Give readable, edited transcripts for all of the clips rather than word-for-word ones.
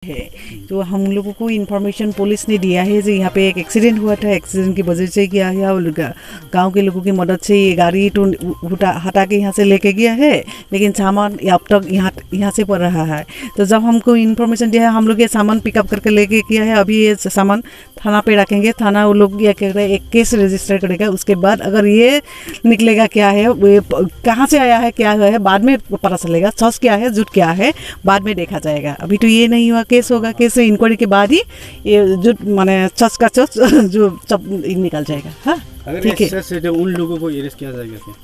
है। तो हम लोगों को इन्फॉर्मेशन पुलिस ने दिया है जो यहाँ पे एक एक्सीडेंट हुआ था। एक्सीडेंट की वजह से क्या है, और गांव के लोगों की मदद से ये गाड़ी तो हटा के यहाँ से लेके गया है, लेकिन सामान अब तक यहाँ से पड़ रहा है। तो जब हमको इन्फॉर्मेशन दिया है, हम लोग ये सामान पिकअप करके लेके किया है। अभी ये सामान थाना पे रखेंगे, थाना वो लोग ये कह रहे हैं एक केस रजिस्टर करेगा। उसके बाद अगर ये निकलेगा क्या है, कहाँ से आया है, क्या है, बाद में पता चलेगा। सच क्या है झूठ क्या है बाद में देखा जाएगा। अभी तो ये नहीं हुआ, केस होगा, केस इंक्वायरी के बाद ही ये जो माने सच का सच जो सब निकल जाएगा। हाँ ठीक है, उन लोगों को अरेस्ट किया जाएगा क्या?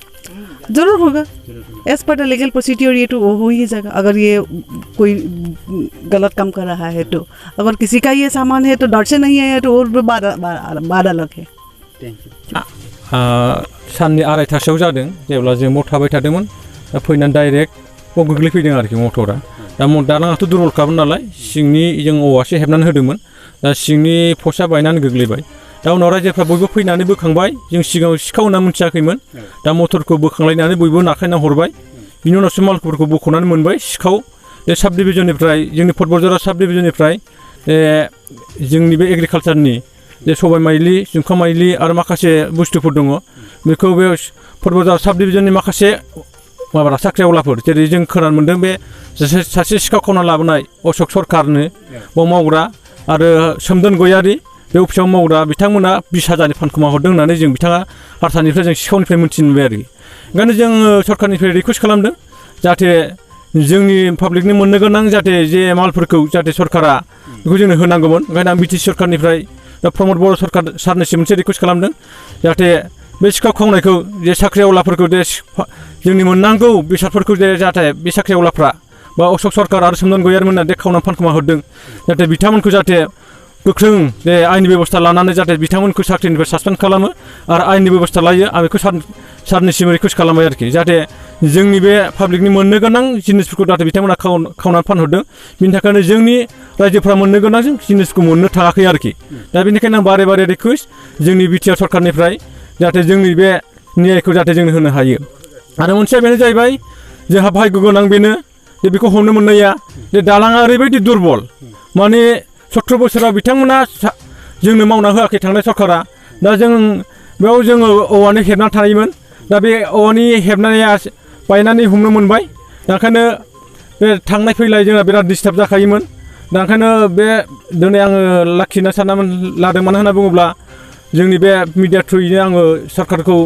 जरूर होगा, एज पर द लीगल प्रोसीड्योर ये तो हो ही जाएगा। अगर ये कोई गलत काम कर रहा है तो, अगर किसी का ये सामान है तो डर से नहीं है तो और बाधा अलग है। साननि 2:30 जादों जेब्ला जों बाव थाबाय थादोंमोन, दा फैनानै डाइरेक्ट बाव गोग्लैफैदों आरोखि मटरा। दा दालाङाथ' दुरबलखामोन नालाय, सिंनि जों औवासो हेबनानै होदोंमोन, दा सिंनि पस्टआ बायनानै गोग्लैबाय। दा उनाव रायजोफ्रा बयबो फैनानै बोखांबाय। जों सिगाङाव सिखाव होनना मिथियाखैमोन, दा मटरखौ बोखांलायनानै बयबो नाख्लायना हरबाय। बिनि उनावसो मालफोरखौ बख'नानै मोनबाय सिखाव। बे साब डिभिजननिफ्राय, जोंनि फटबरजरा साब डिभिजननिफ्राय जोंनि बे एग्रिकालचारनि जे सबाय माइलि, जुंखाम माइलि आरो माखासे बुस्थुफोर दङ, बेखौ बे फटबरजरा साब डिभिजननि माखासे माबारा साख्रिआवलाफोर, जेरै जों खोनानो मोन्दों बे सासे सिखाव खावना लाबोनाय अशक सरकारनो बाव मावग्रा आरो सोमदोन गयारि बे अफिसाव मावग्रा बिथांमोना 20,000नि फानखोमा हरदों होननानै जों बिथाङा हारसानिफ्राय जों सिखावनिफ्राय मिथिनो मोनबाय आरोखि। ओंखायनो जों सरकारनिफ्राय रिकुवेस्ट खालामदों जाहाथे जोंनि पाब्लिकनि मोननो गोनां जाहाथे जे मालफोरखौ जाहाथे सरकारा बेखौ जोंनो होनांगौमोन। ओंखायनो आं बिटिसि सरकारनिफ्राय प्रमद बर' सरकार सारनिसिम मोनसे रिकुवेस्ट खालामदों जाहाथे बे सिखाव खावनायखौ जे साख्रिआवलाफोरखौ जे जोंनि मोननांगौ बेसादफोरखौ जे जाहाथे बे साख्रिआवलाफ्रा बा अशक सरकार आरो सोमदोन गयारिमोना जे खावनानै फानखोमा हरदों, जाहाथे बिथांमोनखौ जाहाथे गोख्रों जे आयेननि बेबस्था लानानै जाहाथे बिथांमोनखौ साख्रिनिफ्राय सासपेन्ड खालामो आरो आयेननि बेबस्था लायो। आं बेखौ सारनिसिम रिकुवेस्ट खालामबाय आरोखि, जाहाथे जोंनि बे पाब्लिकनि मोननो गोनां जिनिसफोरखौ जाहाथे बिथांमोना खावनानै फानहरदों। बिनि थाखायनो जोंनि रायजोफ्रा मोननो गोनां जिनिसखौ मोननो थाङाखै आरोखि। दा बेनिखायनो आं बारे बारे रिकुवेस्ट जोंनि बिटिआर सरकारनिफ्राय जाहाथे जोंनि बे न्यायखौ जाहाथे जोंनो होनो हायो। आरो मोनसेया बेनो जाहैबाय जोंहा भाग्य गोनां बेनो जे बेखौ हमनो मोननाया, जे दालाङा ओरैबायदि दुरबल, माने 17 बोसोराव बिथांमोना जोंनो मावना होआखै थांनाय सरकारा। दा जों बेयाव जोङो औवानि हेबनानै थायोमोन, दा बे औवानि हेबनाया बायनानै हमनो मोनबाय। दा ओंखायनो बे थांनाय फैलाय जोंहा बिराद डिस्टार्ब जाखायोमोन। दा ओंखायनो बे दिनै आङो लाखिनो साननानै लादों। मानो होनना बुङोब्ला जोंनि बे मिडिया थ्रुयैनो आङो सरकारखौ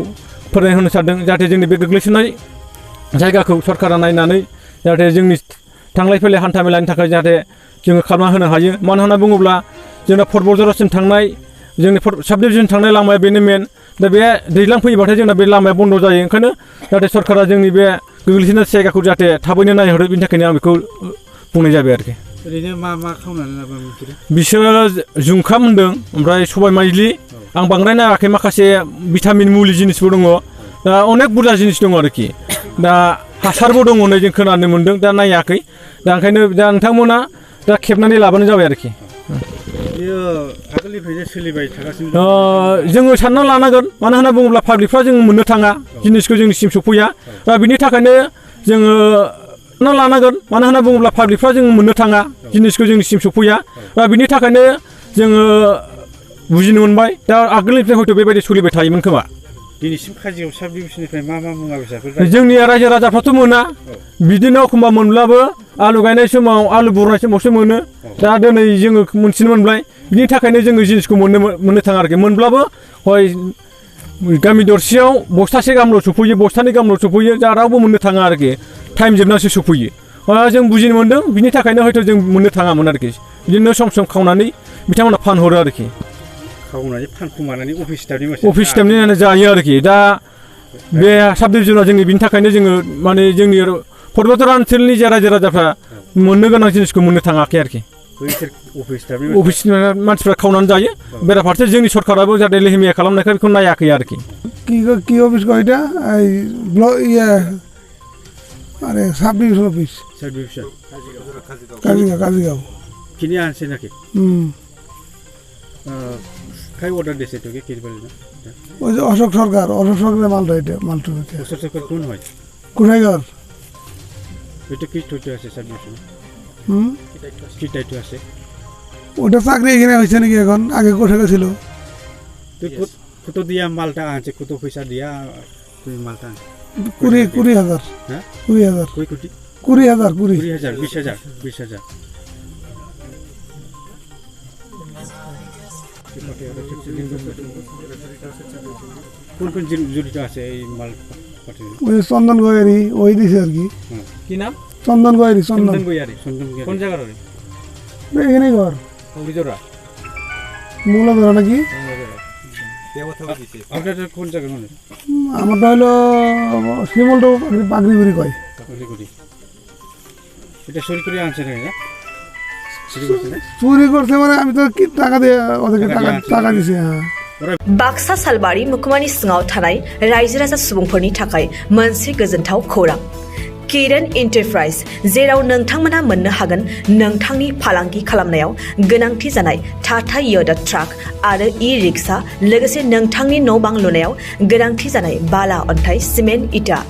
फोरमायना होनो सानदों जाहाथे जोंनि बे गोग्लैसोनाय जायगाखौ सरकारा नायनानै जाहाथे जोंनि थांलाय फैलाय हान्था मेलानि थाखाय जाहाथे जोङो खालामना होनो हायो। मानो होनना बुङोब्ला जोंना फटबरजरासिम थांनाय, जोंनि साब डिभिजन थांनाय लामाया बेनो मेन। दा बे दैज्लां फैयोबाथाय जोंना बे लामाया बन्द जायो। ओंखायनो जाहाथे सरकारा जोंनि बे गोग्लैसोनाय जायगाखौ जाहाथे थाबैनो नायहरो, बिनि थाखायनो आं बेखौ बुंनाय जाबाय आरोखि। ओरैनो मा खावनानै लाबोयो बिसोरो जुंखाम होनदों, ओमफ्राय सबाय माइलि, आं बांद्राय नायाखै, माखासे भिटामिन मुलि जिनिसबो दङ। दा अनेक बुरजा जिनिस दङ आरोखि। दा हासारबो दङ होननाय जों खोनानो मोन्दों, दा नायाखै। दा ओंखायनो दा नोंथांमोना दा खेबनानै लाबानो जाबाय आरोखि। बेयो आगोलनिफ्रायनो सोलिबाय थागासिनो जोङो सानना लानांगोन। मानो होनना बुङोब्ला पाब्लिकफ्रा जों मोननो थाङा, जिनिसखौ जोंनिसिम सफैया। दा बिनि थाखायनो जोङो सानना लानांगोन। मानो होनना बुङोब्ला पाब्लिकफ्रा जों मोननो थाङा, जिनिसखौ जोंनिसिम सफैया। दा बिनि थाखायनो जोङो बुजिनो मोनबाय। दा आगोलनिफ्राय हयथ' बेबायदि सोलिबाय थायोमोन खोमा। दिनैसिम काजियाव साब डिभिजननिफ्राय मा मुवा बेसादफोर जोंनिया रायजो राजाफ्राथ' मोना, बिदिनो एखमबा मोनब्लाबो आलु गायनाय समाव, आलु बुरनाय समावसो मोनो। दा दिनै जोङो मोनथिनो मोनबाय, बिनि थाखायनो जोङो जिनिसखौ मोननो थाङा आरोखि। मोनब्लाबो हय गामि दरसेयाव बस्थासे गाहामल' सफैयो, बस्थानै गाहामल' सफैयो। दा रावबो मोननो थाङा आरोखि, टाइम जोबनासो सफैयो। जों बुजिनो मोन्दों, बिनि थाखायनो हयथ' जों मोननो थाङामोन आरोखि। बिदिनो सम सम खावनानै बिथांमोना फानहरो आरोखि। खावनानै फानखुमानानै अफिस स्टाफनि जायो आरोखि। दा बे साब डिभिजनाव जोंनि बिनि थाखायनो जोङो माने जोंनि फटबरजरा ओनसोलनि जे रायजो राजाफ्रा मोननो गोनां जिनिसखौ मोननो थाङाखै आरोखि। अफिसनि मानसिफ्रा खावनानै जायो। बेराफारसे जोंनि सरकाराबो जाहाथे लेहेमिया खालामनायखाय बेखौ नायाखै आरोखि। কি অফিস কয় এটা? এই আরে sub division office, sub division Kazigaon কিনে আনছে নাকি? কাই অর্ডার দিয়েছে তোকে কি বলে না? ওই যে অশোক সরকারের মালটা, এটা মালটা অশোক সরকার কোন হয়? কোথায়গর এটা কি ঠুটে আছে সাব ডিভিশন? হুম কি দায়িত্ব আছে ওটা চাকরি এখানে হয়েছে নাকি এখন আগে কোথায় ছিল তুই কত দিয়া মালটা আনছে কত পয়সা দিয়া তুই মালটা আনছে 20,000 হ্যাঁ 20,000 কই কোটি 20,000 20,000 20,000 কোন কোন জড়িত আছে এই মাল পাঠিয়ে ওই চন্দন গয়ারি ওই দিছে আর কি কি নাম চন্দন গয়ারি চন্দন চন্দন বইয়ারি কোন জায়গার এখানে ঘর অভিযোগরা মূল ধরা নাকি আপনাদের কোন জায়গার মানুষ আমারটা হলো শিমলটা পাগড়িগুড়ি কয় এটা চুরি করে আনছে নাকি না চুরি করছে না চুরি করছে মানে আমি তো কি টাকা দিয়ে ওদেরকে টাকা দিছি হ্যাঁ बाक्सा सालबारि मुखुमानि सिङाव थानाय रायजो राजा सुबुंफोरनि थाखाय मोनसे गोजोनथाव खौरां किरण एन्टारप्राइज जेराव नोंथांमोना मोननो हागोन नोंथांनि फालांगि खालामनायाव गोनांथि जानाय टाटा योदा ट्राक आरो ई-रिक्शा लोगोसे नोंथांनि न' बां लुनायाव गोनांथि जानाय बाला अन्थाइ सिमेन्ट इटा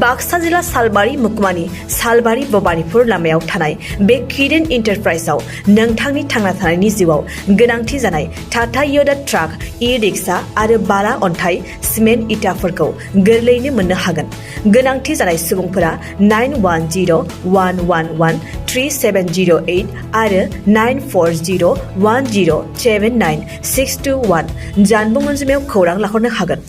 बाक्सा जिल्ला सालबारि मुखुमानि सालबारि भबानिपुर लामायाव थानाय बे किरण एन्टारप्राइजआव नोंथांनि थांना थानायनि जिउआव गोनांथि जानाय टाटा योदा ट्राक ई-रिक्शा आरो बाला अन्थाइ सिमेन्ट इटाफोरखौ गोरलैयैनो मोननो हागोन गोनांथि जानाय सुबुंफोरा 9101113708 आरो 9401079621 जानबुं अनजिमायाव खौरां लाहरनो हागोन।